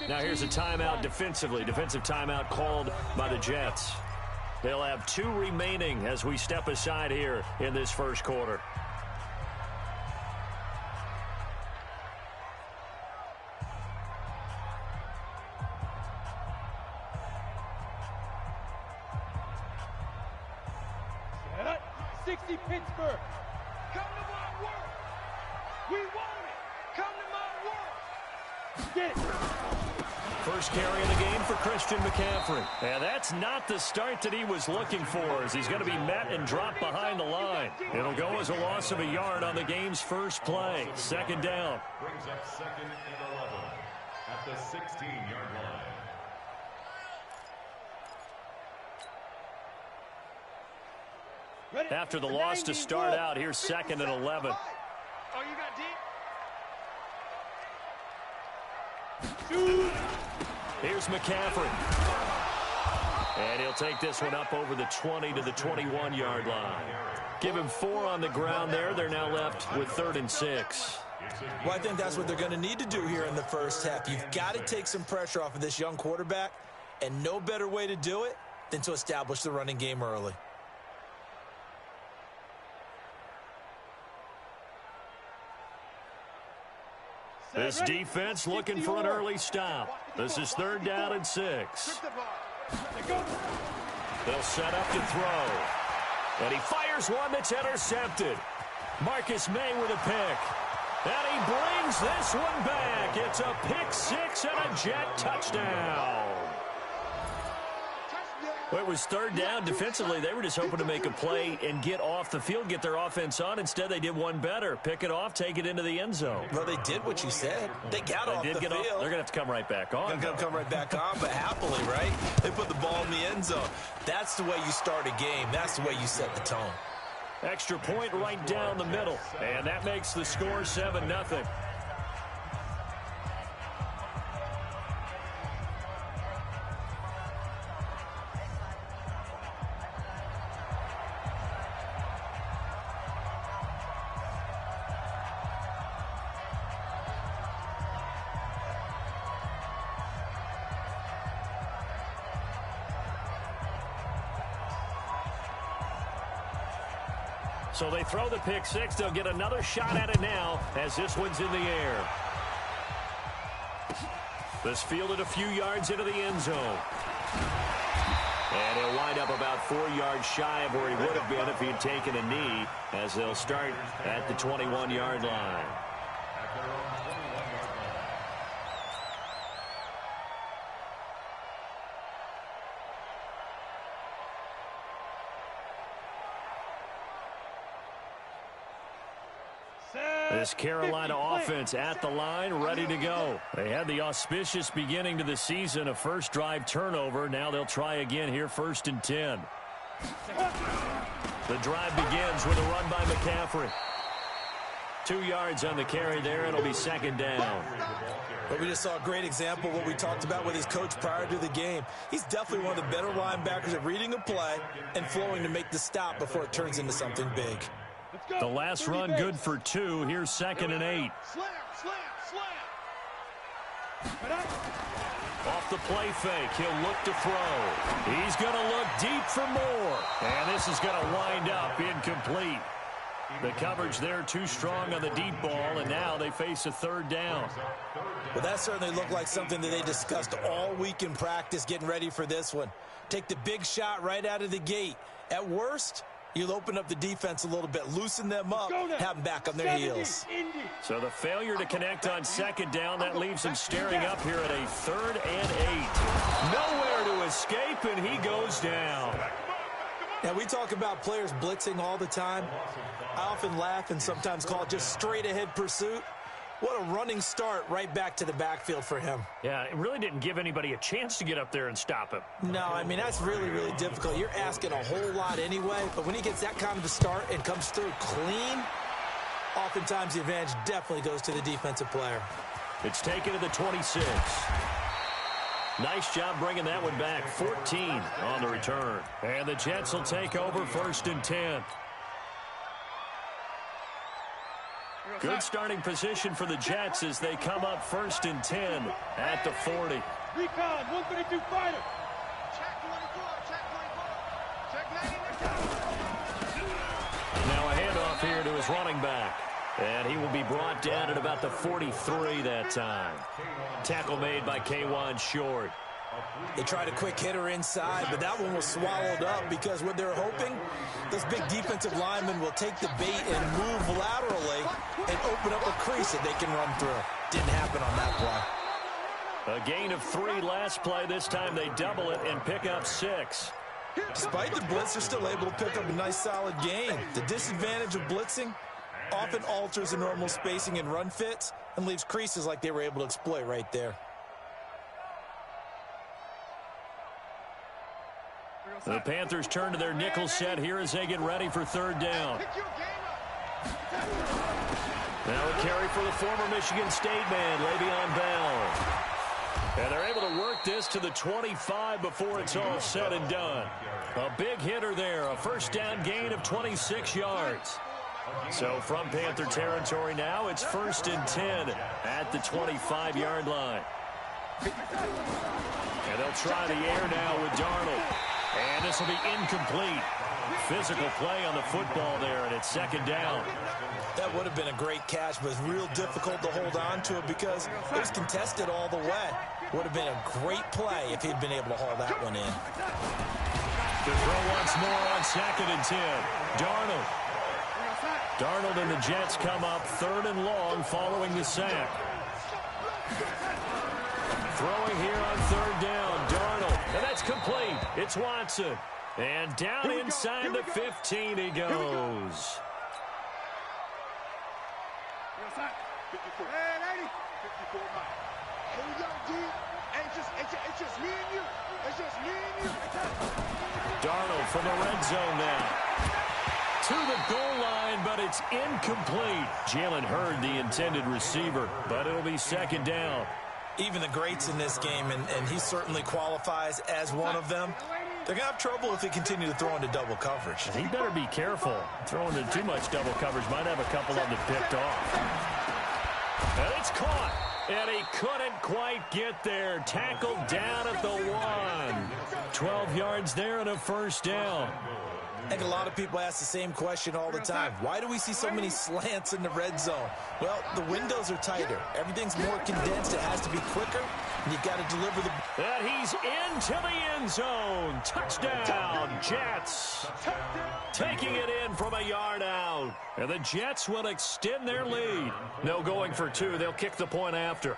Now here's a timeout defensively. Defensive timeout called by the Jets. They'll have 2 remaining as we step aside here in this first quarter. Pittsburgh, come to my work. We want it. Come to my work. Get it. First carry of the game for Christian McCaffrey. And that's not the start that he was looking for, as he's going to be met and dropped behind the line. It'll go as a loss of a yard on the game's first play. Second down. Brings up 2nd and 11 at the 16-yard line. After the loss to start out, here's 2nd and 11. Oh, you got deep? Here's McCaffrey. And he'll take this one up over the 20 to the 21-yard line. Give him 4 on the ground there. They're now left with 3rd and 6. Well, I think that's what they're going to need to do here in the first half. You've got to take some pressure off of this young quarterback, and no better way to do it than to establish the running game early. This defense looking for an early stop. This is 3rd down and 6. They'll set up to throw. And he fires one that's intercepted. Marcus May with a pick. And he brings this one back. It's a pick 6 and a Jet touchdown. Well, it was 3rd down. Defensively, they were just hoping to make a play and get off the field, get their offense on. Instead, they did one better. Pick it off, take it into the end zone. Well, they did what you said. They got off the field. They're going to have to come right back on. They're going to come right back on, but happily, right? They put the ball in the end zone. That's the way you start a game. That's the way you set the tone. Extra point right down the middle. And that makes the score 7-0. So they throw the pick 6. They'll get another shot at it now as this one's in the air. This fielded a few yards into the end zone. And he'll wind up about 4 yards shy of where he would have been if he'd taken a knee, as they'll start at the 21-yard line. This Carolina offense at the line, ready to go. They had the auspicious beginning to the season, a first drive turnover. Now they'll try again here, 1st and 10. The drive begins with a run by McCaffrey. 2 yards on the carry there. It'll be 2nd down. But we just saw a great example of what we talked about with his coach prior to the game. He's definitely one of the better linebackers at reading a play and flowing to make the stop before it turns into something big. The last run good for 2. Here's 2nd and 8. Off the play fake, he'll look to throw. He's going to look deep for more. And this is going to wind up incomplete. The coverage there too strong on the deep ball, and now they face a 3rd down. Well, that certainly looked like something that they discussed all week in practice getting ready for this one. Take the big shot right out of the gate. At worst, you'll open up the defense a little bit, loosen them up, have them back on their heels. So the failure to connect on 2nd down, that leaves them staring up here at a 3rd and 8. Nowhere to escape, and he goes down. Now, we talk about players blitzing all the time. I often laugh and sometimes call it just straight-ahead pursuit. What a running start right back to the backfield for him. Yeah, it really didn't give anybody a chance to get up there and stop him. No, I mean, that's really, really difficult. You're asking a whole lot anyway, but when he gets that kind of a start and comes through clean, oftentimes the advantage definitely goes to the defensive player. It's taken to the 26. Nice job bringing that one back. 14 on the return. And the Jets will take over 1st and 10. Good starting position for the Jets as they come up 1st and 10 at the 40. Recon, 132 fighter. Check 24, check 24. Now a handoff here to his running back. And he will be brought down at about the 43 that time. Tackle made by K1 Short. They tried a quick hitter inside, but that one was swallowed up because what they're hoping, this big defensive lineman will take the bait and move laterally and open up a crease that they can run through. Didn't happen on that play. A gain of 3 last play. This time they double it and pick up 6. Despite the blitz, they're still able to pick up a nice solid gain. The disadvantage of blitzing often alters the normal spacing and run fits and leaves creases like they were able to exploit right there. The Panthers turn to their nickel set here as they get ready for 3rd down. Now a carry for the former Michigan State man, Le'Veon Bell. And they're able to work this to the 25 before it's all said and done. A big hitter there, a 1st down gain of 26 yards. So from Panther territory now, it's 1st and 10 at the 25-yard line. And they'll try the air now with Darnold. And this will be incomplete. Physical play on the football there, and it's 2nd down. That would have been a great catch, but it's real difficult to hold on to it because it was contested all the way. Would have been a great play if he'd been able to haul that one in. The throw once more on 2nd and 10. Darnold and the Jets come up 3rd and long following the sack. Throwing here on 3rd down, Darnold, and that's complete. It's Watson, and down inside the 15 he goes. 54 miles. Here we go, G. It's just me and you. It's just me and you. Darnold from the red zone now. To the goal line, but it's incomplete. Jalen Hurd, the intended receiver, but it'll be 2nd down. Even the greats in this game, and he certainly qualifies as one of them, they're going to have trouble if they continue to throw into double coverage. He better be careful. Throwing into too much double coverage might have a couple of them picked off. And it's caught, and he couldn't quite get there. Tackled down at the 1. 12 yards there and a 1st down. I think a lot of people ask the same question all the time. Why do we see so many slants in the red zone? Well, the windows are tighter. Everything's more condensed. It has to be quicker, and you've got to deliver the... And he's into the end zone. Touchdown, Jets. Taking it in from a yard out. And the Jets will extend their lead. No going for 2. They'll kick the point after.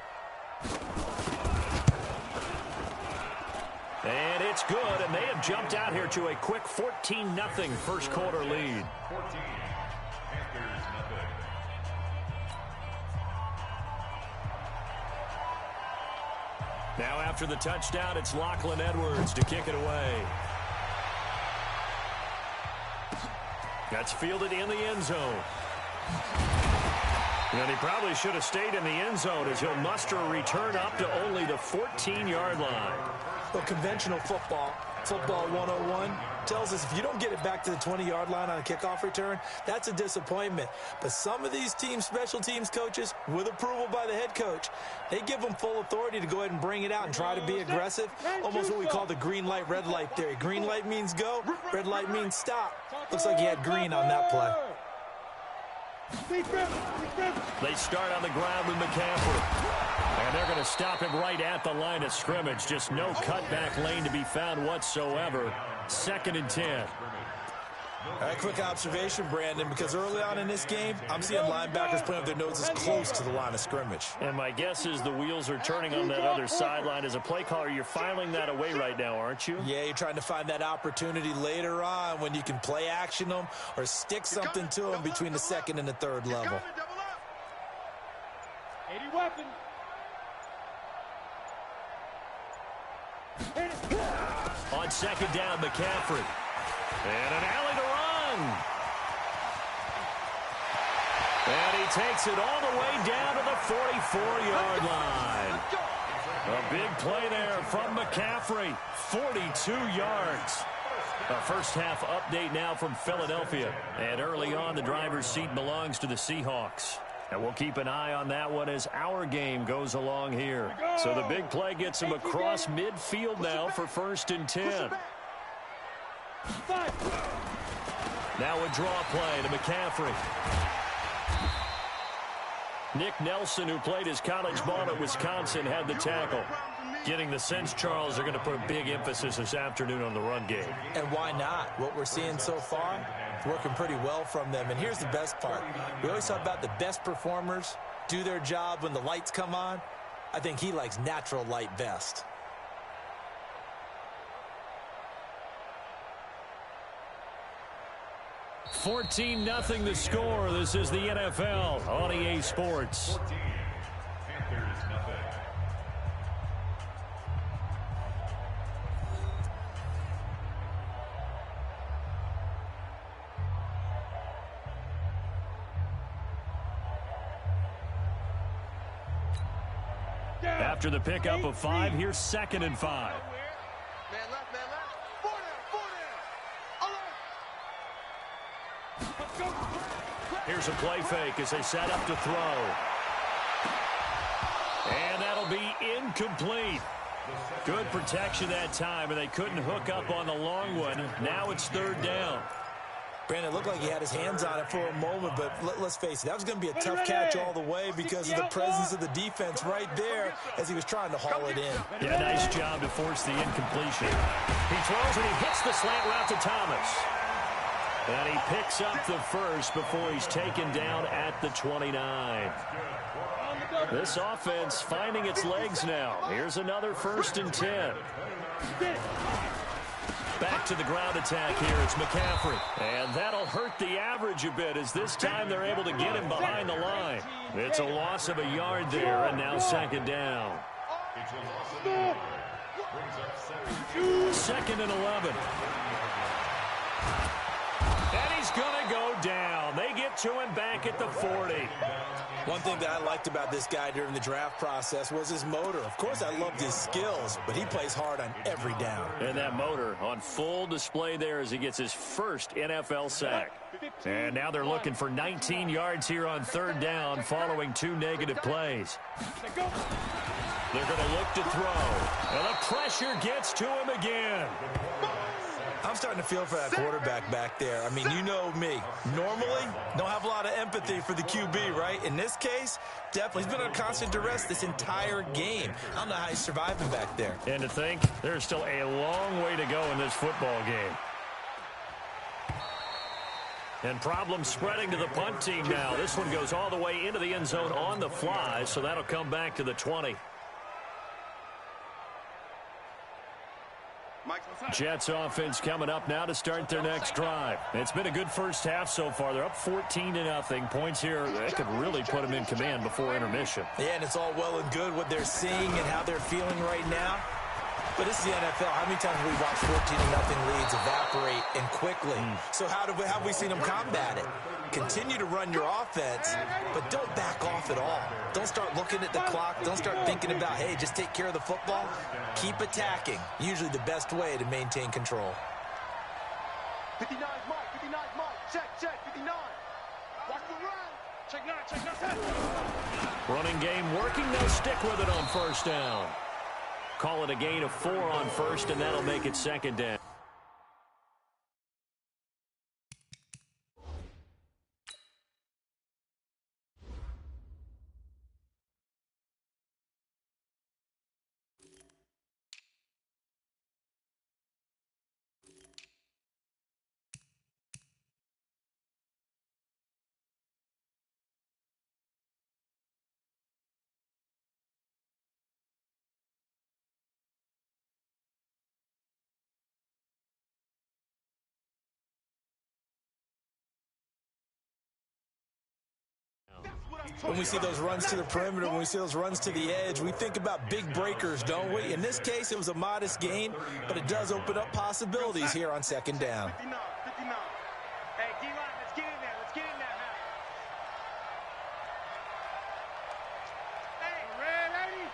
And it's good, and they have jumped out here to a quick 14-0 first quarter lead. 14, Panthers nothing. Now after the touchdown, it's Lachlan Edwards to kick it away. That's fielded in the end zone. And he probably should have stayed in the end zone as he'll muster a return up to only the 14-yard line. Well, conventional football 101, tells us if you don't get it back to the 20-yard line on a kickoff return, that's a disappointment. But some of these teams, special teams coaches, with approval by the head coach, they give them full authority to go ahead and bring it out and try to be aggressive. Almost what we call the green light, red light theory. Green light means go, red light means stop. Looks like he had green on that play. They start on the ground with McCaffrey. And they're going to stop him right at the line of scrimmage. Just no cutback lane to be found whatsoever. 2nd and 10. All right, quick observation, Brandon, because early on in this game, I'm seeing linebackers playing with their noses close to the line of scrimmage. And my guess is the wheels are turning on that other sideline. As a play caller, you're filing that away right now, aren't you? Yeah, you're trying to find that opportunity later on when you can play action them or stick something to them between the 2nd and the 3rd level. 80 weapons. On 2nd down, McCaffrey. And an alley to run. And he takes it all the way down to the 44-yard line. A big play there from McCaffrey. 42 yards. A first half update now from Philadelphia. And early on, the driver's seat belongs to the Seahawks. And we'll keep an eye on that one as our game goes along here. So the big play gets him across midfield now for 1st and 10. Now a draw play to McCaffrey. Nick Nelson, who played his college ball at Wisconsin, had the tackle. Getting the sense, Charles, they're going to put a big emphasis this afternoon on the run game. And why not? What we're seeing so far, it's working pretty well from them. And here's the best part. We always talk about the best performers do their job when the lights come on. I think he likes natural light best. $14-0 the score. This is the NFL on EA Sports. 14. Panthers nothing. After the pickup of 5, here's 2nd and 5. Man left, man left. 4 down, 4 down. All right. Here's a play fake as they set up to throw. And that'll be incomplete. Good protection that time, and they couldn't hook up on the long one. Now it's 3rd down. Brandon, it looked like he had his hands on it for a moment, but let's face it, that was going to be a tough catch all the way because of the presence of the defense right there as he was trying to haul it in. Yeah, nice job to force the incompletion. He throws and he hits the slant route to Thomas. And he picks up the first before he's taken down at the 29. This offense finding its legs now. Here's another 1st and 10. Back to the ground attack here. It's McCaffrey. And that'll hurt the average a bit as this time they're able to get him behind the line. It's a loss of a yard there, and now 2nd down. It's a loss of a yard. Brings up 2nd and 11. And he's going to go down. They get to him back at the 40. One thing that I liked about this guy during the draft process was his motor. Of course, I loved his skills, but he plays hard on every down. And that motor on full display there as he gets his first NFL sack. And now they're looking for 19 yards here on 3rd down following 2 negative plays. They're going to look to throw. And the pressure gets to him again. I'm starting to feel for that quarterback back there. I mean, you know me. Normally, don't have a lot of empathy for the QB, right? In this case, definitely. He's been under constant duress this entire game. I don't know how he's surviving back there. And to think, there's still a long way to go in this football game. And problems spreading to the punt team now. This one goes all the way into the end zone on the fly, so that'll come back to the 20. Jets offense coming up now to start their next drive. It's been a good first half so far. They're up 14-0. Points here, that could really put them in command before intermission. Yeah, and it's all well and good what they're seeing and how they're feeling right now. But this is the NFL. How many times have we watched 14-0 leads evaporate and quickly? So how have we seen them combat it? Continue to run your offense, but don't back off at all. Don't start looking at the clock. Don't start thinking about, hey, just take care of the football. Keep attacking. Usually the best way to maintain control. 59 mark, 59 mark. Check, 59. Watch the run. Check 9. Running game working. They'll stick with it on 1st down. Call it a gain of 4 on 1st, and that'll make it 2nd down. When we see those runs to the perimeter, when we see those runs to the edge, we think about big breakers, don't we? In this case, it was a modest gain, but it does open up possibilities here on 2nd down. 59. Hey, D-line, let's get in there. Let's get in there now. Hey, red 80.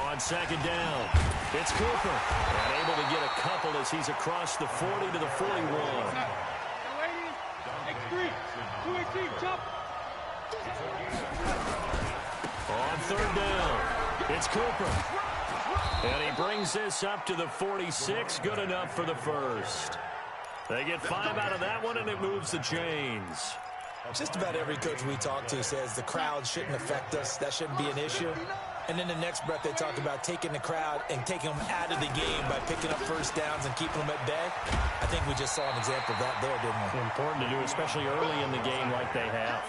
On 2nd down, it's Cooper. And able to get a couple as he's across the 40 to the 41. Ladies, On third down, it's Cooper. And he brings this up to the 46. Good enough for the first. They get 5 out of that one, and it moves the chains. Just about every coach we talk to says the crowd shouldn't affect us. That shouldn't be an issue. And in the next breath, they talk about taking the crowd and taking them out of the game by picking up first downs and keeping them at bay. I think we just saw an example of that there, didn't we? Important to do, especially early in the game like they have.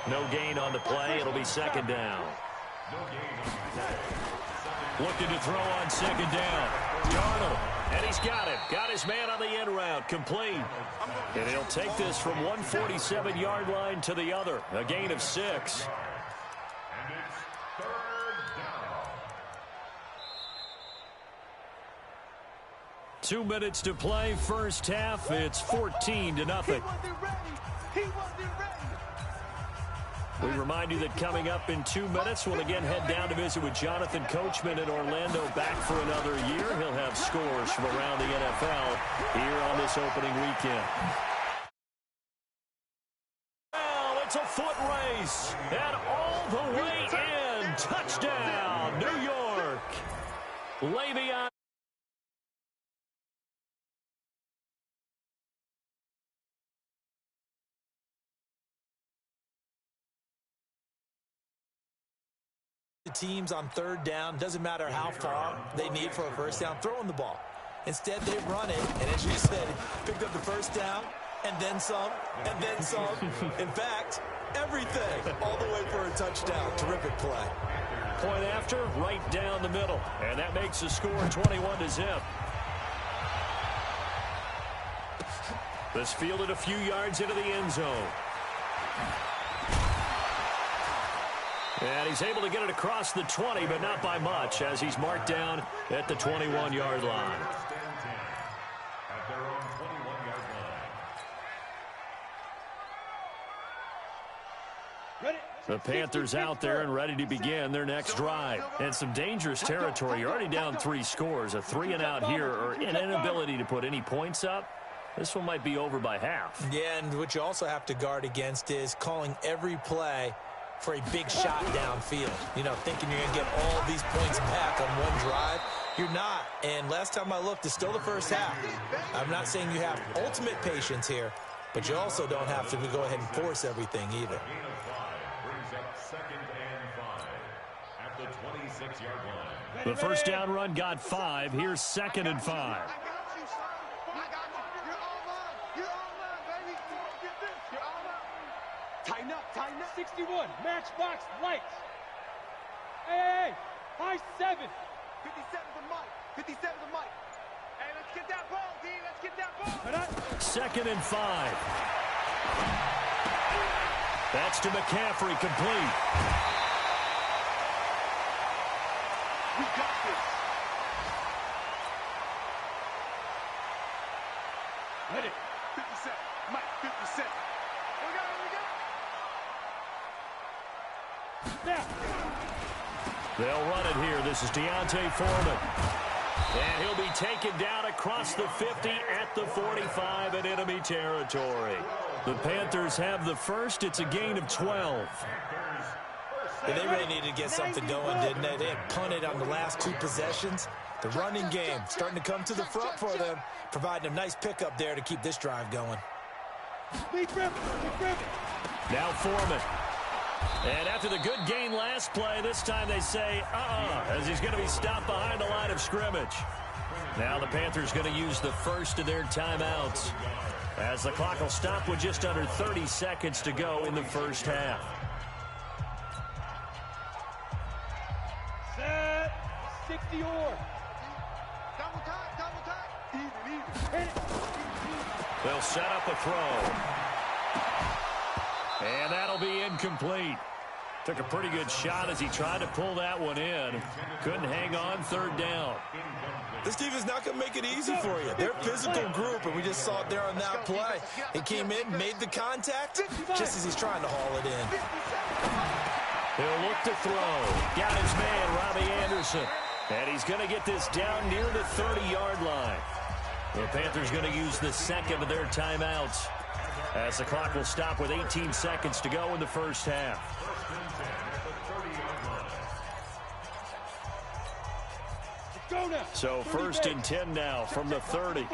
No gain on the play. It'll be second down. Looking to throw on second down. Darnold. And he's got it. Got his man on the end route. Complete. And he'll take this from 147-yard line to the other. A gain of 6. And it's third down. 2 minutes to play. First half. It's 14-0. We remind you that coming up in 2 minutes, we'll again head down to visit with Jonathan Coachman in Orlando, back for another year. He'll have scores from around the NFL here on this opening weekend. Well, it's a foot race, and all the way in. Touchdown, New York. Le'Veon. Teams on third down, doesn't matter how far they need for a first down, throwing the ball. Instead, they run it, and as you said, picked up the first down, and then some, and then some. In fact, everything, all the way for a touchdown. Terrific play. Point after, right down the middle, and that makes the score 21-0. This fielded a few yards into the end zone. And he's able to get it across the 20, but not by much, as he's marked down at the 21-yard line. At their own 21-yard line. The Panthers out there and ready to begin their next drive. And some dangerous territory. You're already down 3 scores. A 3-and-out here, or an inability to put any points up. This one might be over by half. Yeah, and what you also have to guard against is calling every play for a big shot downfield. You know, thinking you're going to get all these points back on one drive. You're not. And last time I looked, it's still the first half. I'm not saying you have ultimate patience here, but you also don't have to go ahead and force everything either. Gain of 5 brings up 2nd and 5 at the 26-yard line. The first down run got 5. Here's 2nd and 5. Tighten up, tighten up. 61, matchbox lights. Hey, high 7. 57 to Mike. 57 to Mike. Hey, let's get that ball, D. Let's get that ball. 2nd and 5. That's to McCaffrey, complete. We got this. Hit it. 57. Mike, 57. We got it, we got it. Now. They'll run it here. This is Deontay Foreman. And he'll be taken down across the 50 at the 45 in enemy territory. The Panthers have the first. It's a gain of 12. Yeah, they really needed to get something going, didn't they? They had punted on the last 2 possessions. The running game starting to come to the front for them, providing a nice pickup there to keep this drive going. Now Foreman. And after the good gain last play, this time they say, as he's going to be stopped behind the line of scrimmage. Now the Panthers going to use the first of their timeouts, as the clock will stop with just under 30 seconds to go in the first half. Set. 60 or. Double time. Even. Hit it. They'll set up a throw. And that'll be incomplete. Took a pretty good shot as he tried to pull that one in. Couldn't hang on, 3rd down. This defense is not going to make it easy for you. They're a physical group, and we just saw it there on that play. He came in, made the contact, just as he's trying to haul it in. He'll look to throw. Got his man, Robbie Anderson. And he's going to get this down near the 30-yard line. The Panthers going to use the second of their timeouts. as the clock will stop with 18 seconds to go in the first half. So 1st and 10 now from the 30.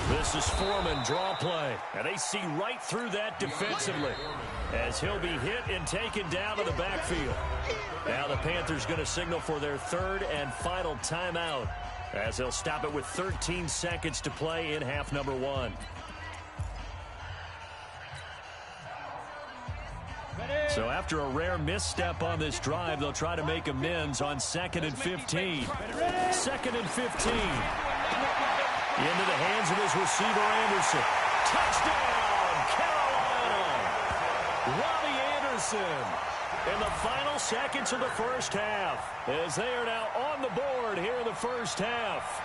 This is Foreman, draw play, and they see right through that defensively as he'll be hit and taken down to the backfield. Now the Panthers going to signal for their 3rd and final timeout as they'll stop it with 13 seconds to play in half number 1. So after a rare misstep on this drive, they'll try to make amends on 2nd and 15. 2nd and 15. Into the hands of his receiver, Anderson. Touchdown, Carolina! Robbie Anderson in the final seconds of the first half as they are now on the board here in the first half.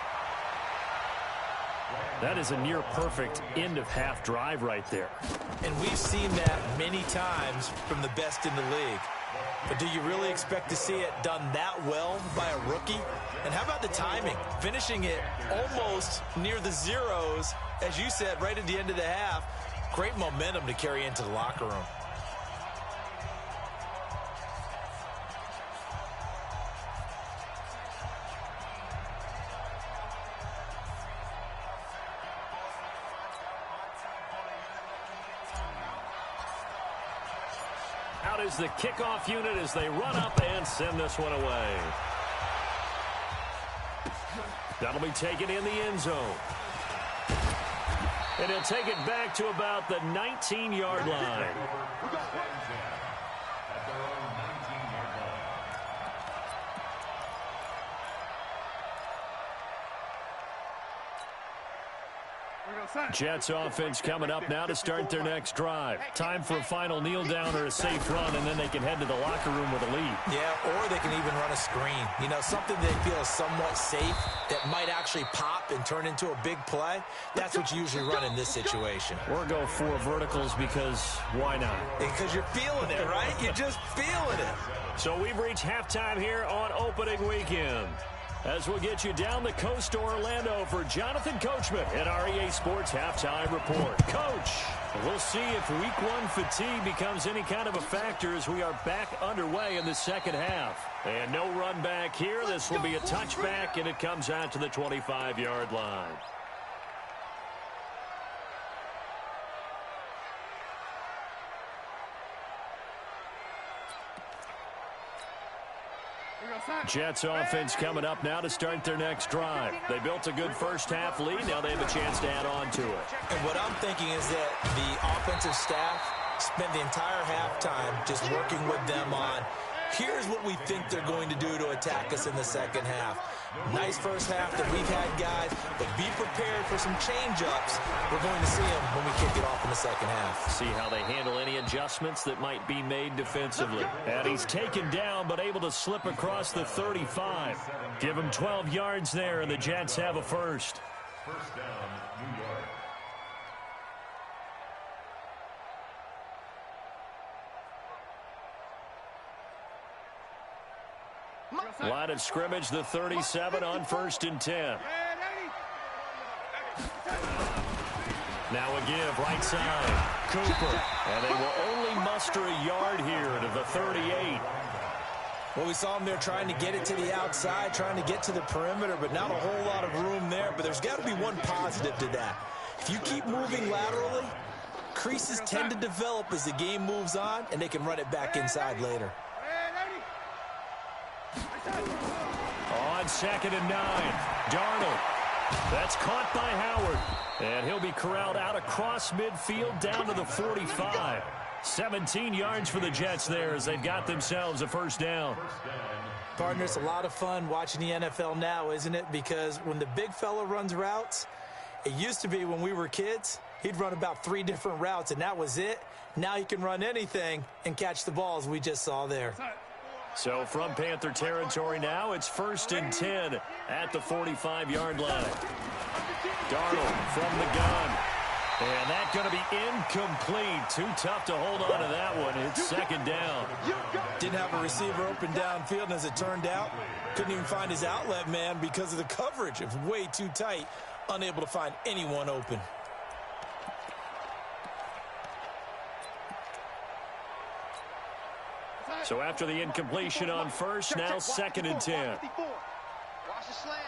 That is a near-perfect end-of-half drive right there. And we've seen that many times from the best in the league. But do you really expect to see it done that well by a rookie? And how about the timing? Finishing it almost near the zeros, as you said, right at the end of the half. Great momentum to carry into the locker room. Out is the kickoff unit as they run up and send this one away. That'll be taken in the end zone. And he'll take it back to about the 19-yard line. Jets offense coming up now to start their next drive. Time for a final kneel down or a safe run, and then they can head to the locker room with a lead. Yeah, or they can even run a screen. You know, something they feel is somewhat safe that might actually pop and turn into a big play. That's what you usually run in this situation. Or go 4 verticals because why not? Because you're feeling it, right? You're just feeling it. So we've reached halftime here on opening weekend. As we'll get you down the coast to Orlando for Jonathan Coachman at our EA Sports Halftime Report. Coach, we'll see if Week 1 fatigue becomes any kind of a factor as we are back underway in the second half. And no run back here. This will be a touchback, and it comes out to the 25-yard line. Jets offense coming up now to start their next drive. They built a good first half lead. Now they have a chance to add on to it. And what I'm thinking is that the offensive staff spent the entire halftime just working with them on, here's what we think they're going to do to attack us in the second half. Nice first half that we've had, guys, but be prepared for some change-ups. We're going to see them when we kick it off in the second half. See how they handle any adjustments that might be made defensively. And he's taken down, but able to slip across the 35. Give him 12 yards there, and the Jets have a first. First down, New York. Line of scrimmage, the 37 on 1st and 10. Now a give, right side. Cooper. And they will only muster a yard here to the 38. Well, we saw them there trying to get it to the outside, trying to get to the perimeter, but not a whole lot of room there. But there's got to be one positive to that. If you keep moving laterally, creases tend to develop as the game moves on, and they can run it back inside later. On 2nd and 9, Darnold. That's caught by Howard. And he'll be corralled out across midfield down to the 45. 17 yards for the Jets there as they've got themselves a first down. Partner, it's a lot of fun watching the NFL now, isn't it? Because when the big fella runs routes, it used to be when we were kids, he'd run about 3 different routes, and that was it. Now he can run anything and catch the balls we just saw there. So from Panther territory now, it's 1st and 10 at the 45-yard line. Darnold from the gun. And that's going to be incomplete. Too tough to hold on to that one. It's 2nd down. Didn't have a receiver open downfield, and as it turned out, couldn't even find his outlet man because of the coverage. It was way too tight unable to find anyone open. So after the incompletion on first, now 2nd and 10. Watch the slant.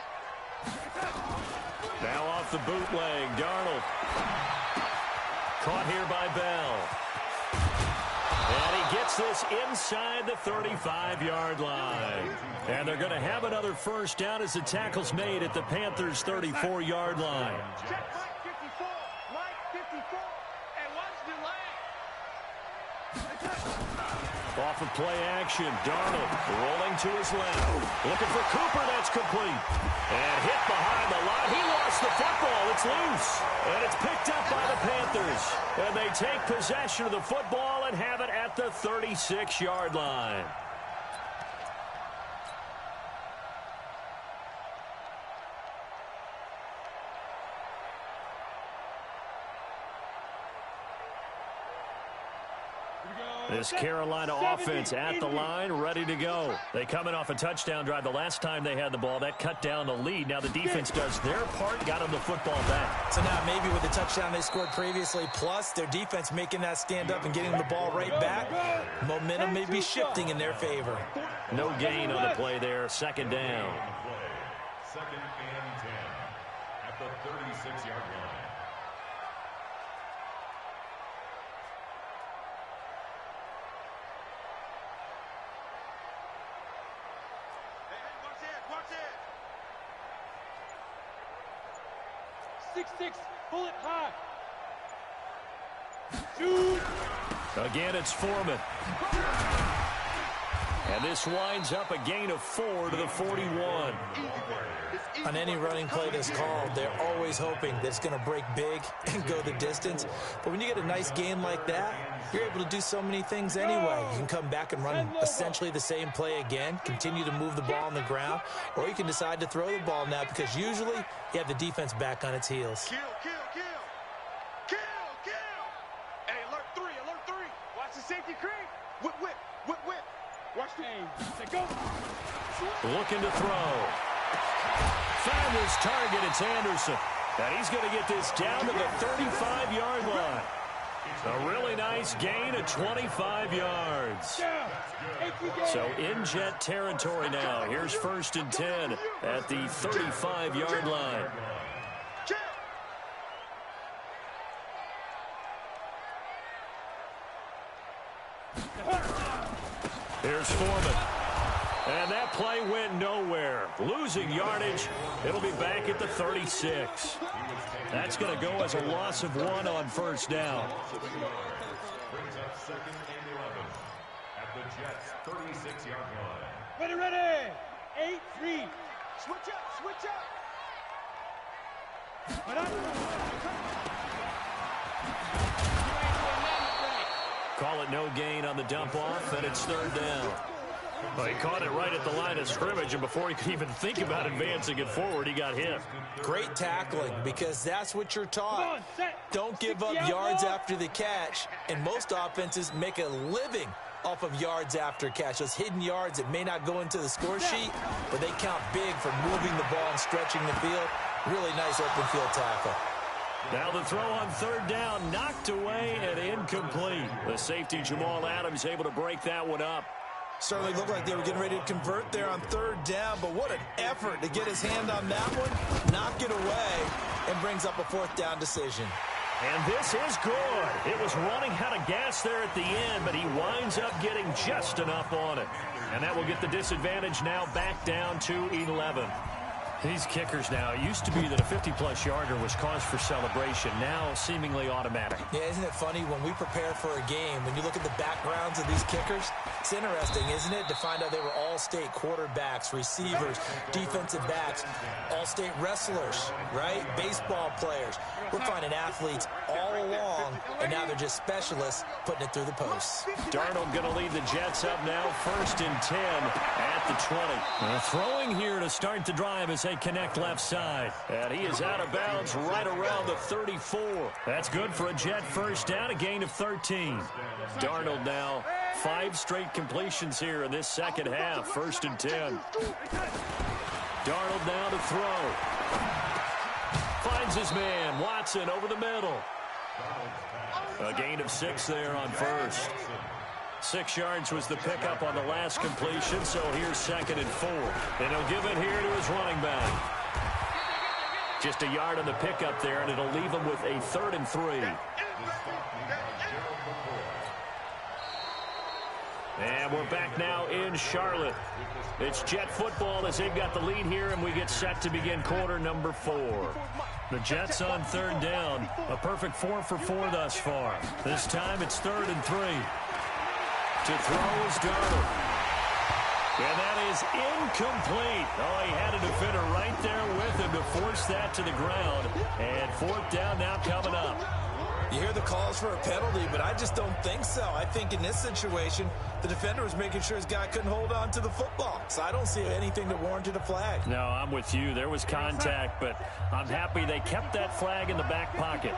Now off the bootleg, Darnold. Caught here by Bell. And he gets this inside the 35-yard line. And they're going to have another first down as the tackle's made at the Panthers' 34-yard line. Check Mike 54. Mike 54. And watch the line. Off of play action, Darnold rolling to his left. Looking for Cooper, that's complete. And hit behind the line. He lost the football. It's loose. And it's picked up by the Panthers. And they take possession of the football and have it at the 36-yard line. This Carolina offense at the line, ready to go. They come in off a touchdown drive. The last time they had the ball, that cut down the lead. Now the defense does their part, got them the football back. So now maybe with the touchdown they scored previously, plus their defense making that stand up and getting the ball right back, momentum may be shifting in their favor. No gain on the play there, 2nd down. 2nd and 10 at the 36-yard line. Six, bullet high. Shoot. Again, it's Foreman. And this winds up a gain of 4 to the 41. On any running play that's called, they're always hoping that it's going to break big and go the distance. But when you get a nice gain like that, you're able to do so many things anyway. You can come back and run essentially the same play again, continue to move the ball on the ground, or you can decide to throw the ball now because usually you have the defense back on its heels. Kill. Hey, alert 3. Watch the safety creep. Whip. Watch the aim. Go. Looking to throw. Found his target, it's Anderson. And he's going to get this down to the 35-yard line. A really nice gain of 25 yards. So in Jet territory now. Here's 1st and 10 at the 35-yard line. Here's Foreman. And that play went nowhere. Losing yardage. It'll be back at the 36. That's going to go as a loss of 1 on 1st down. Brings up 2nd and 11 at the Jets' 36-yard line. Ready. 8-3. Switch up. Call it no gain on the dump off, and it's 3rd down. Well, he caught it right at the line of scrimmage, and before he could even think about advancing it forward, he got hit. Great tackling, because that's what you're taught. Don't give up yards after the catch, and most offenses make a living off of yards after catch. Those hidden yards that may not go into the score sheet, but they count big for moving the ball and stretching the field. Really nice open field tackle. Now the throw on 3rd down, knocked away and incomplete. The safety, Jamal Adams, able to break that one up. Certainly looked like they were getting ready to convert there on 3rd down, but what an effort to get his hand on that one, knock it away, and brings up a 4th down decision. And this is good. It was running out of gas there at the end, but he winds up getting just enough on it. And that will get the disadvantage now back down to 11. These kickers now, it used to be that a 50-plus yarder was cause for celebration, now seemingly automatic. Yeah, isn't it funny when we prepare for a game, when you look at the backgrounds of these kickers, it's interesting, isn't it, to find out they were all-state quarterbacks, receivers, defensive backs, all-state wrestlers, right? Baseball players. We're finding athletes all along, and now they're just specialists putting it through the posts. Darnold going to lead the Jets up now, 1st and 10 at the 20. Throwing here to start the drive as they connect left side. And he is out of bounds right around the 34. That's good for a Jet 1st down, a gain of 13. Darnold now, 5 straight completions here in this 2nd half, 1st and 10. Darnold now to throw. Finds his man. Watson over the middle. A gain of 6 there on first. 6 yards was the pickup on the last completion, so here's 2nd and 4. And he'll give it here to his running back. Just a yard on the pickup there, and it'll leave him with a 3rd and 3. And we're back now in Charlotte. It's Jet football as they've got the lead here, and we get set to begin quarter number 4. The Jets on 3rd down. A perfect 4 for 4 thus far. This time it's 3rd and 3. To throw is Darnold. And that is incomplete. Oh, he had a defender right there with him to force that to the ground. And 4th down now coming up. You hear the calls for a penalty, but I just don't think so. I think in this situation, the defender was making sure his guy couldn't hold on to the football. So I don't see anything that warranted a flag. No, I'm with you. There was contact, but I'm happy they kept that flag in the back pocket.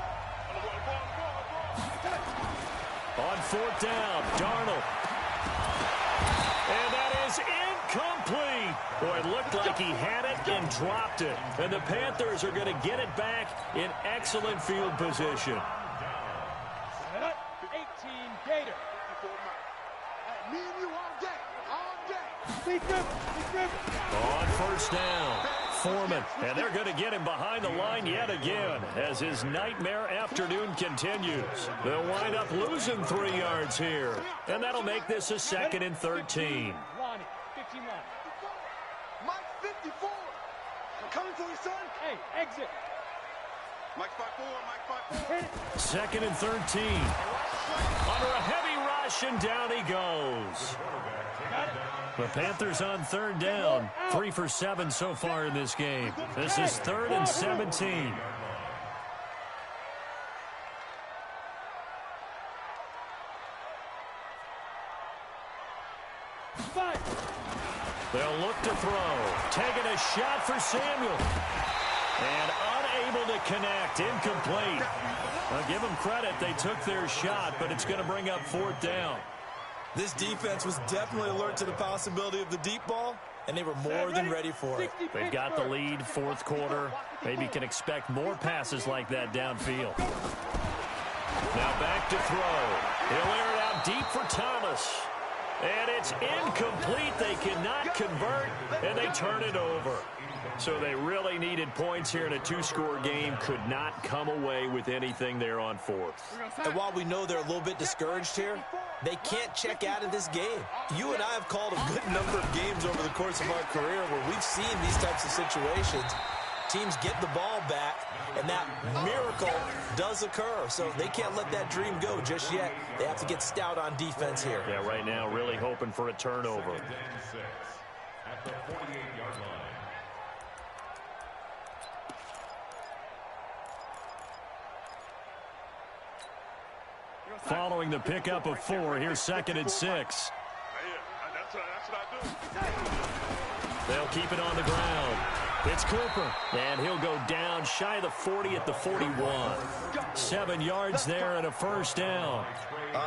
On 4th down, Darnold. And that is incomplete. Boy, it looked like he had it and dropped it. And the Panthers are going to get it back in excellent field position. 18 Gator. Me and you all day. All day. Speed grip. On 1st down, Foreman. And they're going to get him behind the line yet again as his nightmare afternoon continues. They'll wind up losing 3 yards here. And that'll make this a 2nd and 13. Lonnie, 15 line. Mike 54. I'm coming for you, son. Hey, exit. Mike 54. Mike 54. Hit it. 2nd and 13. Under a heavy rush, and down he goes. The Panthers on 3rd down. 3 for 7 so far in this game. This is 3rd and 17. They'll look to throw. Taking a shot for Samuel. And unable to connect. Incomplete. I'll give them credit. They took their shot, but it's going to bring up 4th down. This defense was definitely alert to the possibility of the deep ball, and they were more than ready for it. They've got the lead, 4th quarter. Maybe can expect more passes like that downfield. Now back to throw. He'll air it out deep for Thomas. And it's incomplete. They cannot convert, and they turn it over. So they really needed points here in a 2-score game. Could not come away with anything there on 4th. And while we know they're a little bit discouraged here, they can't check out of this game. You and I have called a good number of games over the course of our career where we've seen these types of situations. Teams get the ball back, and that miracle does occur. So they can't let that dream go just yet. They have to get stout on defense here. Yeah, right now really hoping for a turnover. At the 48-yard line. Following the pickup of 4, here's 2nd and 6. That's what I do. They'll keep it on the ground. It's Cooper, and he'll go down shy of the 40 at the 41. 7 yards there and a 1st down.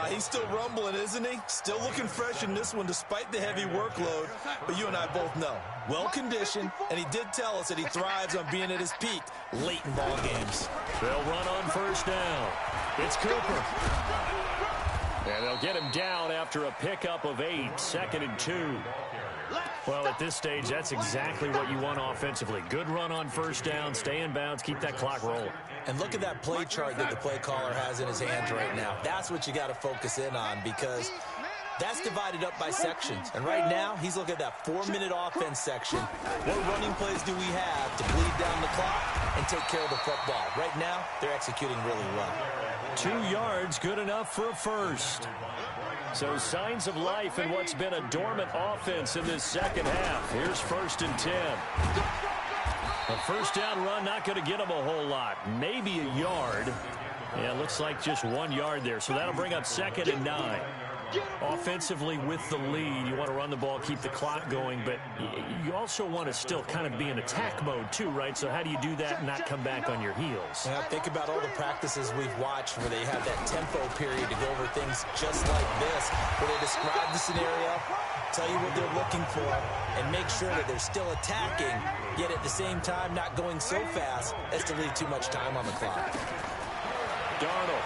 He's still rumbling, isn't he? Still looking fresh in this one despite the heavy workload. But you and I both know, well-conditioned, and he did tell us that he thrives on being at his peak late in ball games. They'll run on 1st down. It's Cooper. And they'll get him down after a pickup of 8, 2nd and 2. Well, at this stage, that's exactly what you want offensively. Good run on 1st down, stay in bounds, keep that clock rolling. And look at that play chart that the play caller has in his hands right now. That's what you got to focus in on because that's divided up by sections. And right now, he's looking at that 4-minute offense section. What running plays do we have to bleed down the clock and take care of the football? Right now, they're executing really well. 2 yards, good enough for a 1st. So signs of life in what's been a dormant offense in this 2nd half. Here's 1st and 10. A 1st down run, not going to get him a whole lot. Maybe a yard. Yeah, looks like just 1 yard there. So that'll bring up 2nd and 9. Offensively with the lead, you want to run the ball, keep the clock going, but you also want to still kind of be in attack mode too, right? So how do you do that and not come back on your heels? Yeah, think about all the practices we've watched where they have that tempo period to go over things just like this, where they describe the scenario, tell you what they're looking for, and make sure that they're still attacking, yet at the same time not going so fast as to leave too much time on the clock. Darnold.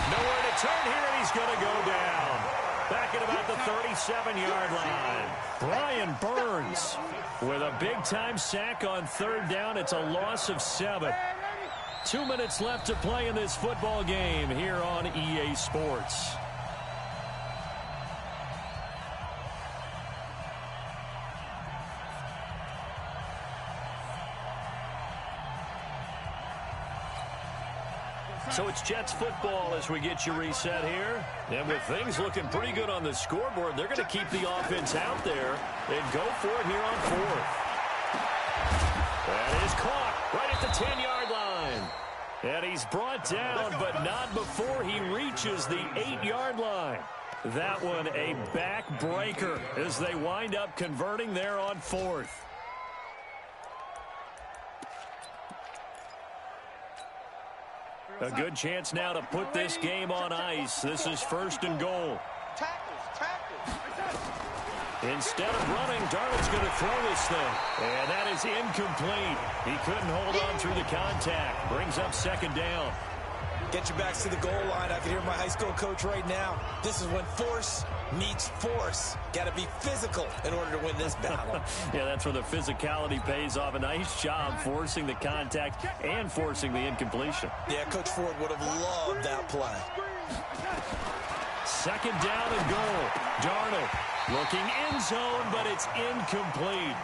Nowhere to turn here, and he's going to go down. Back at about the 37-yard line. Brian Burns with a big-time sack on third down. It's a loss of 7. 2 minutes left to play in this football game here on EA Sports. So it's Jets football as we get you reset here. And with things looking pretty good on the scoreboard, they're going to keep the offense out there and go for it here on 4th. That is caught right at the 10-yard line. And he's brought down, but not before he reaches the 8-yard line. That one a backbreaker as they wind up converting there on 4th. A good chance now to put this game on ice. This is 1st and goal. Instead of running, Darnold's going to throw this thing. And that is incomplete. He couldn't hold on through the contact. Brings up 2nd down. Get your backs to the goal line. I can hear my high school coach right now. This is when force meets force. Got to be physical in order to win this battle. Yeah, that's where the physicality pays off. A nice job forcing the contact and forcing the incompletion. Yeah, Coach Ford would have loved that play. 2nd down and goal. Darnold looking in zone, but it's incomplete.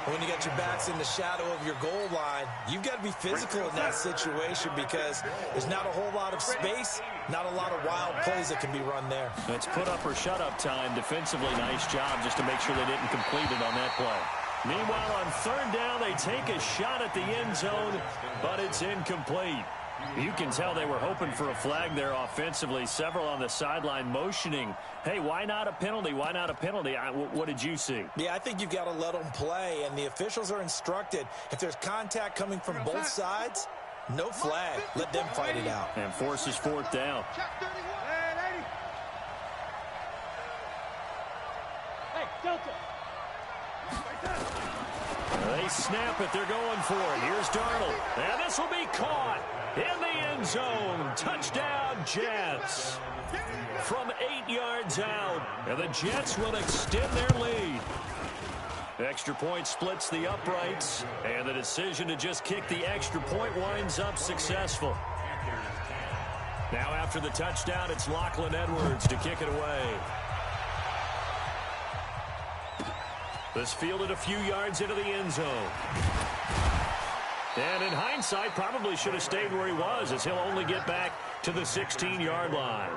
When you got your backs in the shadow of your goal line, you've got to be physical in that situation because there's not a whole lot of space, not a lot of wild plays that can be run there. It's put up or shut up time. Defensively, nice job just to make sure they didn't complete it on that play. Meanwhile, on 3rd down, they take a shot at the end zone, but it's incomplete. You can tell they were hoping for a flag there offensively. Several on the sideline motioning, hey, why not a penalty? Why not a penalty? What did you see? Yeah, I think you've got to let them play, and the officials are instructed. If there's contact coming from both sides, no flag. Let them fight it out. And forces 4th down. Hey, Delta. They snap it. They're going for it. Here's Darnold. And this will be caught in the end zone. Touchdown, Jets. From 8 yards out. And the Jets will extend their lead. Extra point splits the uprights. And the decision to just kick the extra point winds up successful. Now after the touchdown, it's Lachlan Edwards to kick it away. This fielded a few yards into the end zone. And in hindsight, probably should have stayed where he was as he'll only get back to the 16-yard line.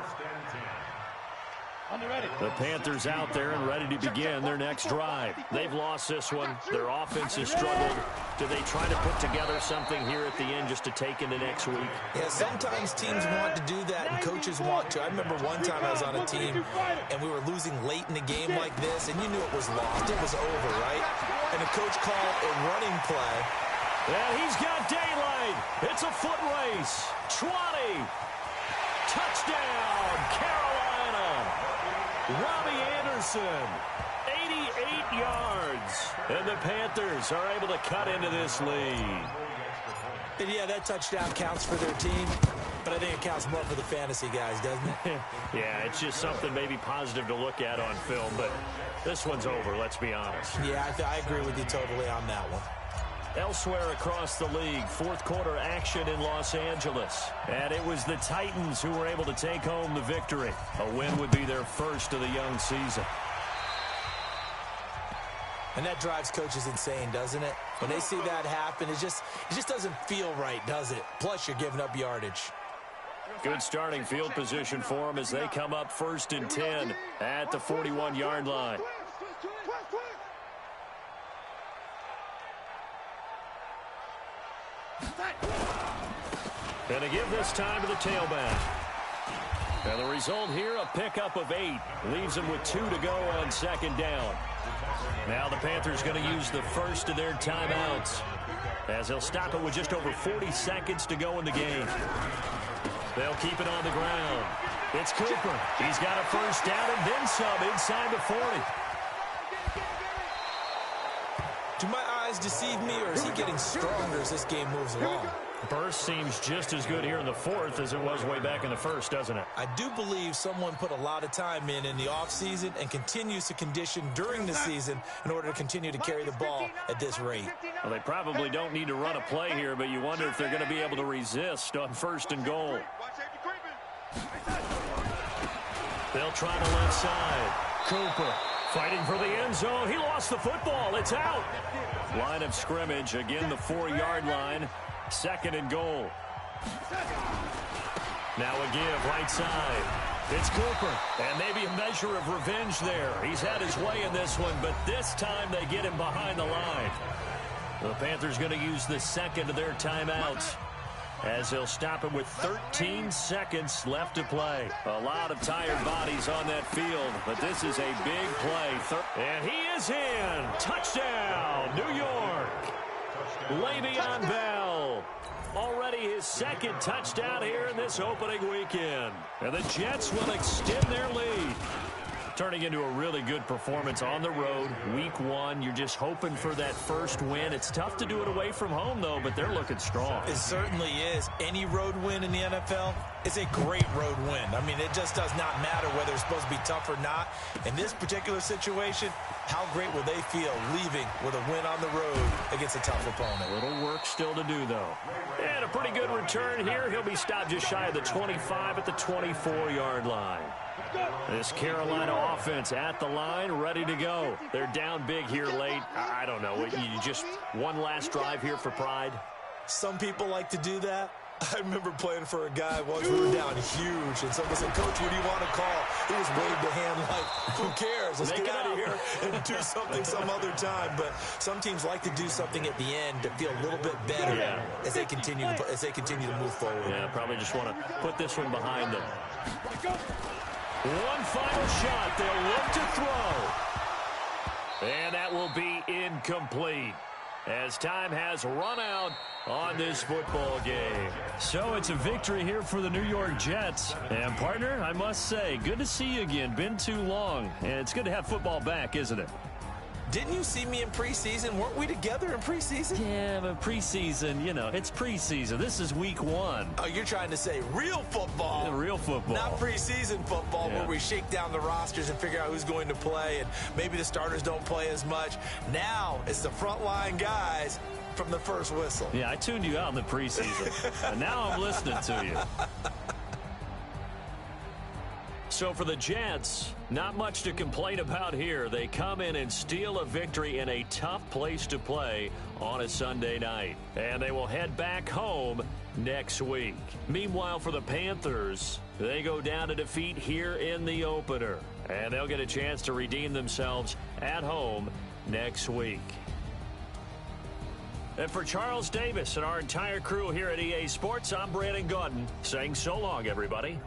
The Panthers out there and ready to begin their next drive. They've lost this one. Their offense has struggled. Do they try to put together something here at the end just to take into next week? Yeah, sometimes teams want to do that and coaches want to. I remember one time I was on a team and we were losing late in a game like this and you knew it was lost. It was over, right? And the coach called a running play. And he's got daylight. It's a foot race. 20. Touchdown, Carolina. Robbie Anderson, 88 yards. And the Panthers are able to cut into this lead. And yeah, that touchdown counts for their team, but I think it counts more for the fantasy guys, doesn't it? Yeah, it's just something maybe positive to look at on film, but this one's over, let's be honest. Yeah, I agree with you totally on that one. Elsewhere across the league, fourth quarter action in Los Angeles. And it was the Titans who were able to take home the victory. A win would be their first of the young season. And that drives coaches insane, doesn't it? When they see that happen, it just doesn't feel right, does it? Plus, you're giving up yardage. Good starting field position for them as they come up 1st and 10 at the 41-yard line. And to give this time to the tailback. And the result here, a pickup of 8. Leaves them with 2 to go on 2nd down. Now the Panthers going to use the first of their timeouts as they'll stop it with just over 40 seconds to go in the game. They'll keep it on the ground. It's Cooper. He's got a first down and then some inside the 40. Do my eyes deceive me, or is he getting stronger as this game moves along? Burst seems just as good here in the fourth as it was way back in the first, doesn't it? I do believe someone put a lot of time in the offseason and continues to condition during the season in order to continue to carry the ball at this rate. Well, they probably don't need to run a play here, but you wonder if they're going to be able to resist on first and goal. They'll try the left side. Cooper fighting for the end zone. He lost the football. It's out. Line of scrimmage, again the 4-yard line. Second and goal. Now a give right side. It's Cooper. And maybe a measure of revenge there. He's had his way in this one, but this time they get him behind the line. The Panthers going to use the second of their timeouts, as they'll stop it with 13 seconds left to play. A lot of tired bodies on that field, but this is a big play. And he is in. Touchdown, New York. Le'Veon Bell. Already his second touchdown here in this opening weekend. And the Jets will extend their lead. Turning into a really good performance on the road. Week 1, you're just hoping for that first win. It's tough to do it away from home, though, but they're looking strong. It certainly is. Any road win in the NFL is a great road win. I mean, it just does not matter whether it's supposed to be tough or not. In this particular situation, how great will they feel leaving with a win on the road against a tough opponent? A little work still to do, though. And a pretty good return here. He'll be stopped just shy of the 25 at the 24-yard line. This Carolina offense at the line, ready to go. They're down big here late. I don't know. You just one last drive here for pride? Some people like to do that. I remember playing for a guy once. We were down huge, and someone said, "Coach, what do you want to call?" He was waved the hand like, "Who cares? Let's get out of here and do something some other time." But some teams like to do something at the end to feel a little bit better as they continue to move forward. Yeah, probably just want to put this one behind them. One final shot. They'll look to throw. And that will be incomplete, as time has run out on this football game. So it's a victory here for the New York Jets. And, partner, I must say, good to see you again. Been too long. And it's good to have football back, isn't it? Didn't you see me in preseason? Weren't we together in preseason? Yeah, but preseason, it's preseason. This is week 1. Oh, you're trying to say real football. Yeah, real football. Not preseason football where we shake down the rosters and figure out who's going to play, and maybe the starters don't play as much. Now it's the frontline guys from the first whistle. Yeah, I tuned you out in the preseason, and now I'm listening to you. So for the Jets, not much to complain about here. They come in and steal a victory in a tough place to play on a Sunday night. And they will head back home next week. Meanwhile, for the Panthers, they go down to defeat here in the opener. And they'll get a chance to redeem themselves at home next week. And for Charles Davis and our entire crew here at EA Sports, I'm Brandon Gaudin saying so long, everybody.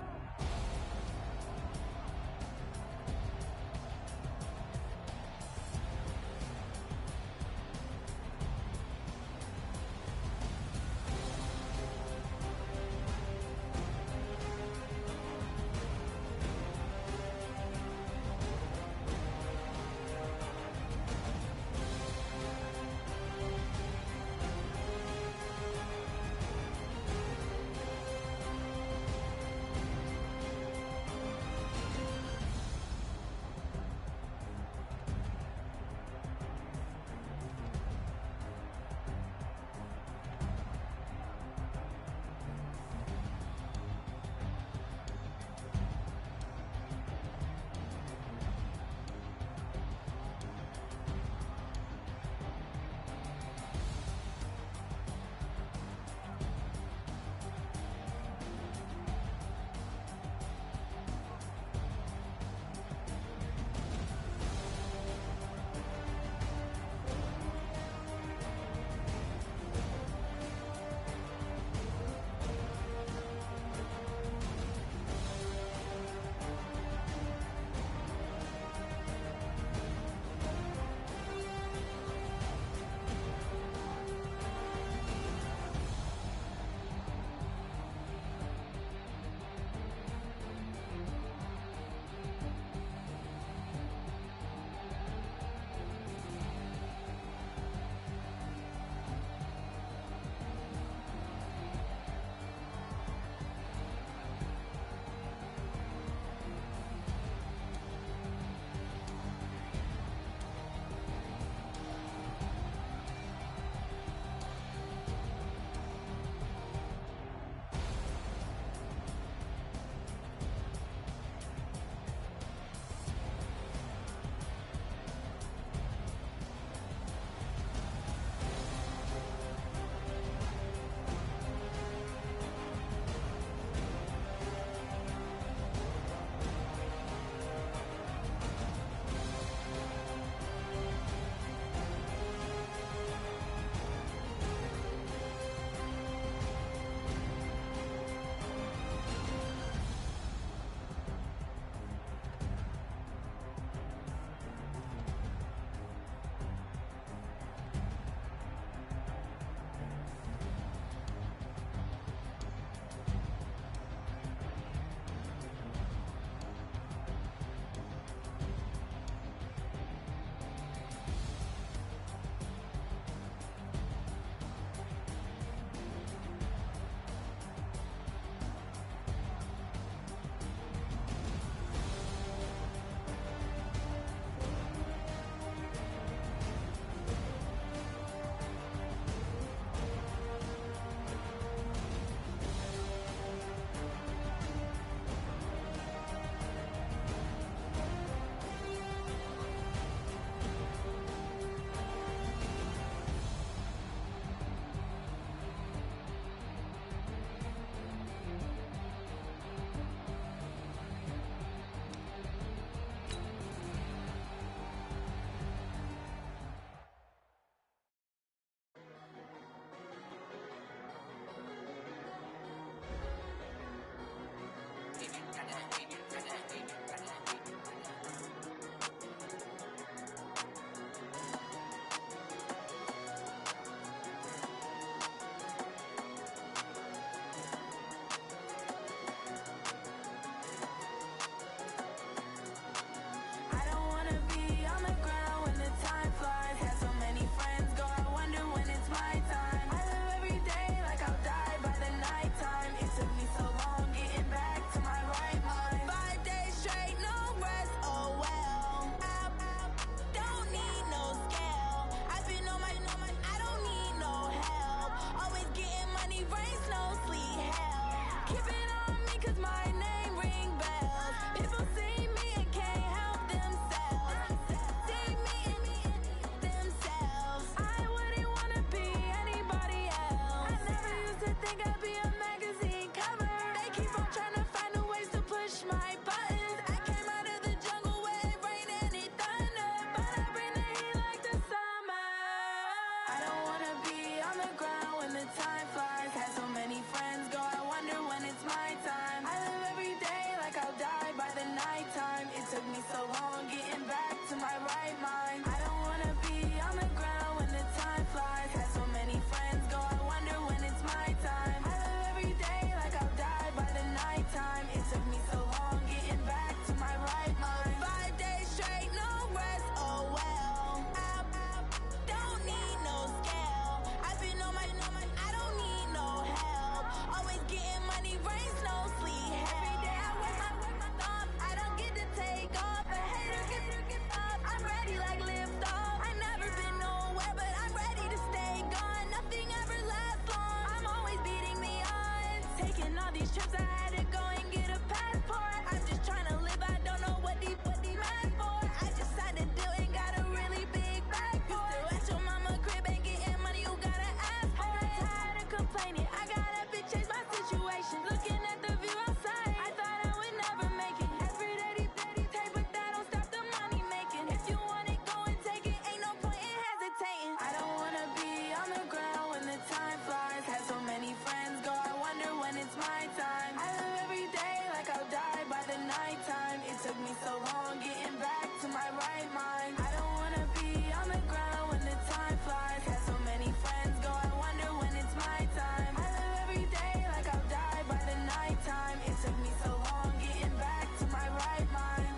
trips, I had to go and get a passport. I'm just trying to live, I don't know what these mad for. I just signed a deal and got a really big bag for it. You still at your mama crib and getting money, you gotta ask for it. I'm tired of complaining, I gotta bitch change my situation. Looking at the view outside, I thought I would never make it. Every day they take, but that don't stop the money making. If you want it, go and take it, ain't no point in hesitating. I don't wanna be on the ground when the time flies. Had so many friends go, I wonder when it's my time. I live every day like I'll die by the nighttime. It took me so long getting back to my right mind. I don't wanna be on the ground when the time flies. Had so many friends go, I wonder when it's my time. I live every day like I'll die by the nighttime. It took me so long getting back to my right mind.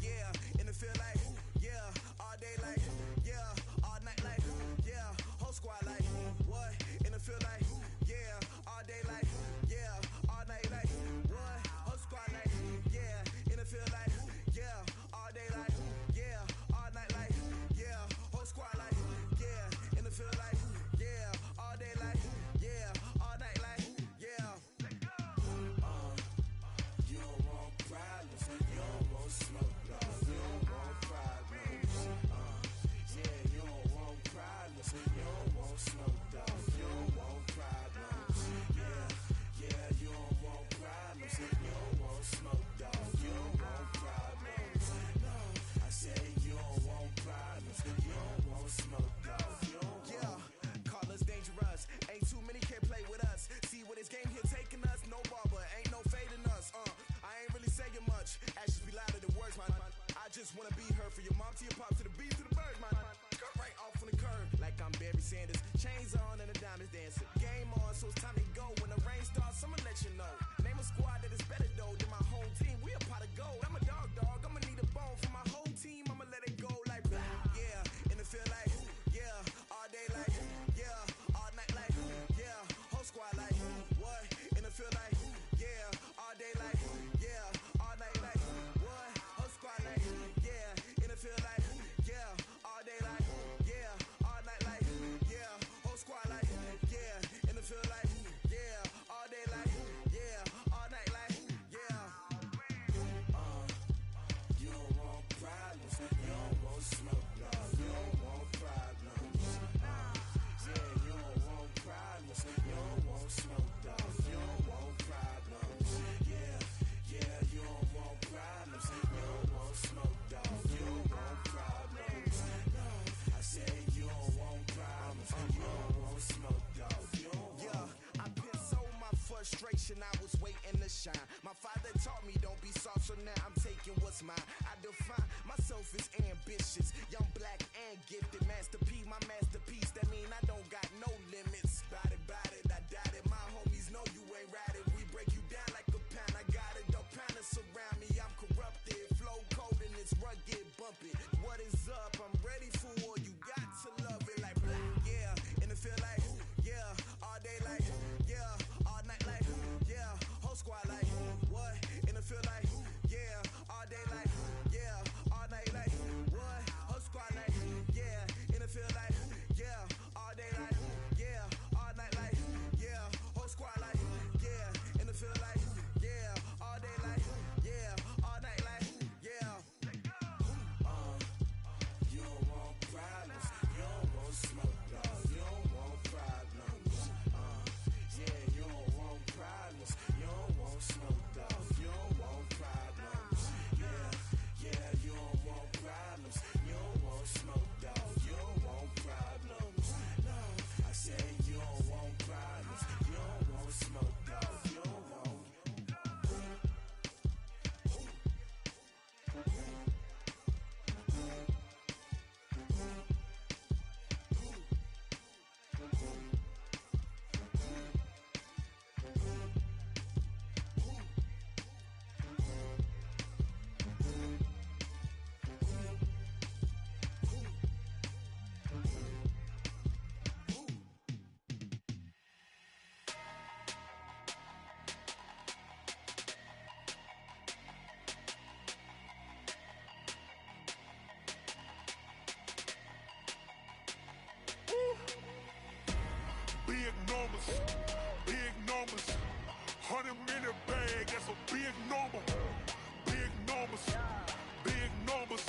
Yeah, in the field like, yeah, all day like, yeah, all night like, yeah, whole squad like, what? In the field like, yeah, all day like, yeah, all night like, what? Whole squad like, yeah, in the field like, yeah, all day like, yeah, all night like, yeah, whole squad like, yeah, in the field like, yeah, all day like, yeah, all night like, yeah. You don't want problems, you don't want smoke, dog. You don't want problems. Yeah, you don't want problems, you don't want smoke, dog. You don't want problems. Yeah, you don't want problems, you don't want smoke, dog. You don't want problems. No, I said you don't want problems, you don't want smoke, dog. You don't want. Call us dangerous. Ain't too many can play with us. See where this game here taking us. No barber, ain't no fading us. I ain't really saying much. Actions be louder than words, man. I just wanna be heard for your mom to your pop to the beat to the birds, man. Cut right off on the curb like I'm Barry Sanders. Chains on and the diamonds dancing. Game on, so it's time to go. When the rain starts, I'ma let you know. Name a squad that is better though than my home team. We a pot of gold. I'm a dog. I'ma need a bone for my whole team. I'ma let it go like, yeah, in the field like, yeah, all day like, yeah, all night like, yeah, whole squad like, what? In the field like, yeah, all day like, yeah, all night like, what? Whole squad like, yeah, in the field like, yeah, all day like, yeah, all night like, yeah, whole squad like, yeah, in the field like, yeah, all day like, yeah, all night like, yeah. You don't want problems, you don't want smoke, dog. You don't want problems. Yeah, you don't want problems, you don't want smoke, dog. You don't want problems. Yeah, you don't want problems, you don't want smoke, dog. You don't want problems. No, I said you don't want problems, you don't want smoke, dog. You don't want. I put so my frustration, I was waiting to shine. My father taught me don't be soft, so now I'm taking what's mine. I define myself as ambitious, young, black, and gifted. Master P, my masterpiece. That mean I don't got no limits. Bout it, I doubt it. My homies know you ain't ride it. We break you down like a pound. I got it, don't pound us around me. I'm corrupted, flow cold and it's rugged, bump it. What is up? I'm ready for war. You got to love it like black. Yeah, in the field like, yeah, all day like, yeah, all night like, yeah, whole squad like, what? In the field like, yeah, all day like, yeah, all night like, what? Whole squad that's a big number. Big numbers, big numbers.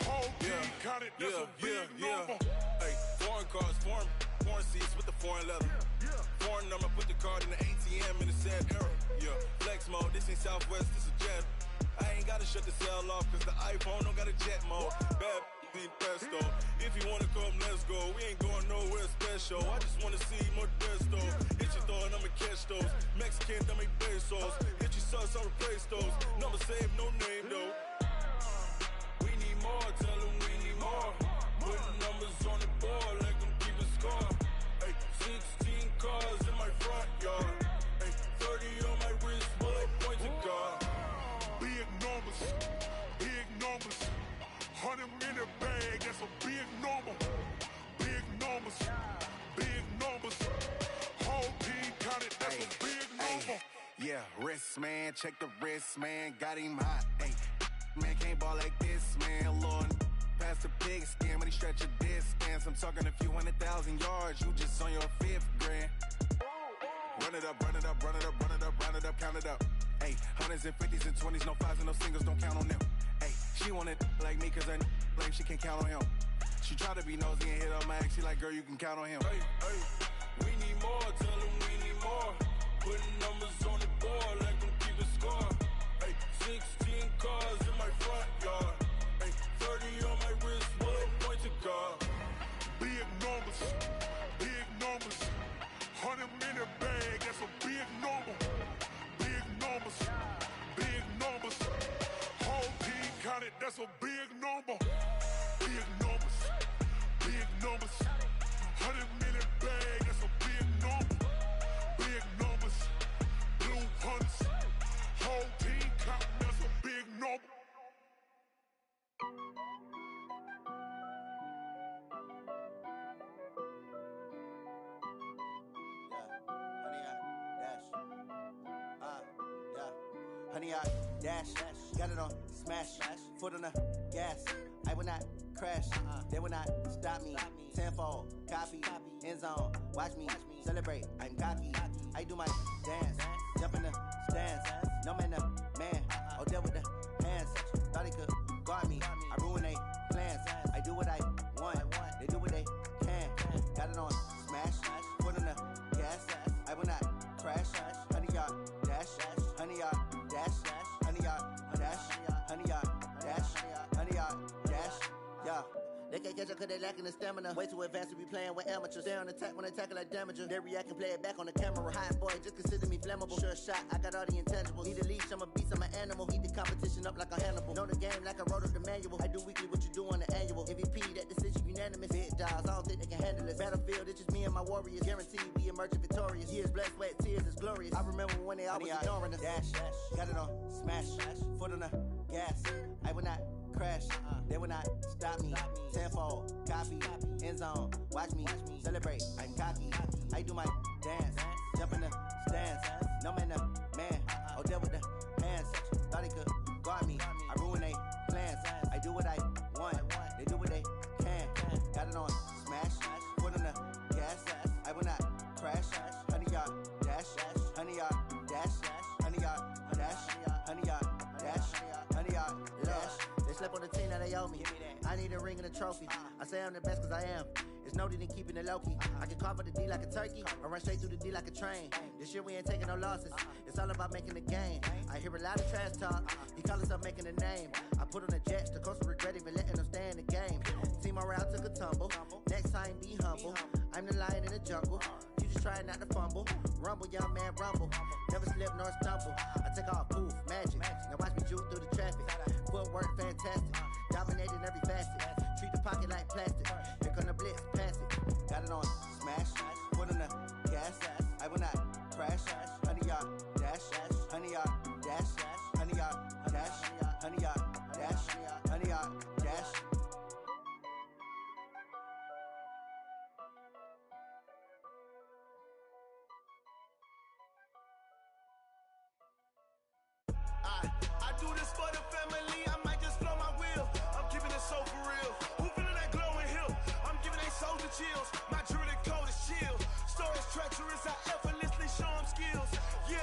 Whole team counted, that's a big number. Hey, foreign cars, foreign seats with the foreign leather. Foreign number, put the card in the ATM in the sad era. Yeah, flex mode, this ain't Southwest, this a jet. I ain't gotta shut the cell off, cause the iPhone don't got a jet mode. Bad ain't pesto. If you wanna come, let's go. We ain't going nowhere special. I just wanna see more desto. Hit your thought, I'ma catch those. Mexican, I make pesos. Hit your sus, I'll replace those. Number saved, no name though. We need more, tell them we need more. Putting numbers on the board like I'm keeping score. Hey, 16 cars in my front yard. Hey, 30 on my wrist, bullet point to God. Big numbers, big numbers. 100 in the bag, that's a big number. Big numbers, big numbers. Whole team counted, that's a big number. Yeah, wrist man, check the wrist man, got him hot. Ay, man can't ball like this, man. Lord, past the pig skin, but he stretch a distance. I'm talking a few 100,000 yards, you just on your 5th grand. Run it up, run it up, run it up, run it up, run it up, count it up. Ay, hundreds and 50s and 20s, no 5s and no singles, don't count on them. Ay, she want it like me, cause I like she can't count on him. She try to be nosy and hit up my ex, she like, girl, you can count on him. Hey, hey, we need more, tell them we need more. Putting numbers on the board like I'm keeping score. Ay, 16 cars in my front yard. Ay, 30 on my wrist, bullet point to God. big numbers, big numbers. 100 in the bag, that's a big number. Big numbers, big numbers. Whole team counted, that's a big number. Big numbers, big numbers. 100 in the bag, that's a big number. Big numbers, blue hunters. Whole team counting, that's a big number. Honey, I dash, got it on smash, foot on the gas. I will not crash, they will not stop me. Tenfold, copy, end zone, watch me celebrate. I'm cocky, I do my dance, jump in the stands. No man, the man, oh, deal with the hands. Thought he could guard me, I ruin they plans. I do what I want, they do what they can. Got it on smash, foot on the gas. I will not crash, honey, y'all dash, honey, y'all dash, honey, y'all dash, honey, y'all dash, honey, y'all dash, yeah. They can't catch up cause they lacking the stamina. Way too advanced to be playing with amateurs. Stay on attack when they tackle like damager. They react and play it back on the camera. Hot boy, just consider me flammable. Sure shot, I got all the intangibles. Need a leash, I'm a beast, I'm an animal. Heat the competition up like a Hannibal. Know the game like I wrote up the manual. I do weekly what you do on the annual. MVP, that decision unanimous. Big dogs, I don't think they can handle it. Battlefield, it's just me and my warriors. Guaranteed we emerging victorious. Years, blood, sweat, tears, it's glorious. I remember when they always ignoring us. Dash, got it on smash, foot on the gas. I will not crash, they will not stop me. Tenfold, copy, end zone, watch me celebrate. I'm cocky, I do my dance, jump in the stands. No man, the man, oh, deal with the hands. Thought he could guard me, I ruin they plans. I do what I want, they do what they can. Got it on smash, foot on the gas. I will not crash, honey, y'all dash, honey, y'all dash, honey, y'all dash, honey, y'all dash, honey, y'all dash. They slept on the team, now they owe me. I need a ring and a trophy. I say I'm the best cause I am. It's no need in keeping it low-key. I can carve up the D like a turkey, or run straight through the D like a train. This year we ain't taking no losses. It's all about making the game. I hear a lot of trash talk. He call himself making a name. I put on the Jets, the coach will regret even letting them stay in the game. Team morale took a tumble. Next time be humble. I'm the lion in the jungle. You just try not to fumble. Rumble, young man, rumble. Never slip nor stumble. I take off, poof, magic. Now watch me juke through the traffic. Footwork fantastic. Dominating every facet. Treat the pocket like plastic. Here come the blitz, pass it. Got it on smash, foot on the gas. I will not crash. Honey, y'all dash, honey, y'all dash, honey, y'all dash, honey, y'all dash, honey, y'all dash. I do this for the family, I might just blow my wheel. I'm keeping it so for real. Who feeling that glowing hill? I'm giving they soldier chills. My jewelry code is chill. Stories treacherous, I effortlessly show them skills. Yeah.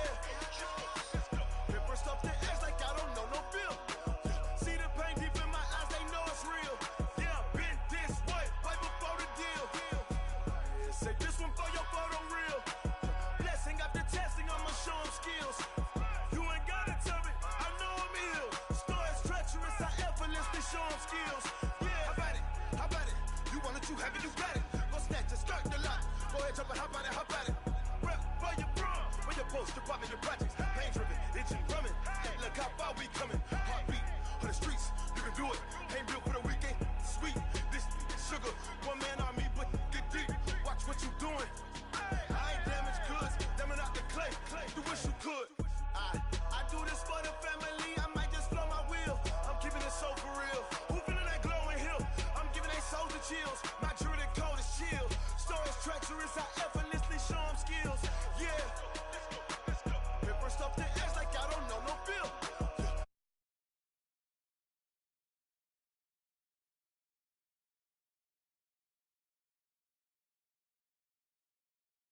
that you have it, you got it. Go snatch it, start the lot. Go ahead, jump and hop on it, hop at it. Rep for your prom, for your post, your poppin', your projects. Pain driven, itching, drumming. Hey, look how far we coming. Heartbeat on the streets, you can do it. Ain't built for the weekend, sweet. This sugar, one man army, but get deep. Watch what you doing. I ain't damaged goods, them are not the clay. You wish you could. I do this for the family. I might just blow my wheel. I'm keeping it so for real. Who feeling that glowing hill? I'm giving they souls the chills. My jewelry code is chill. Stories treacherous, I effortlessly show them skills. Yeah. Paper stuff the edge like I don't know no feel.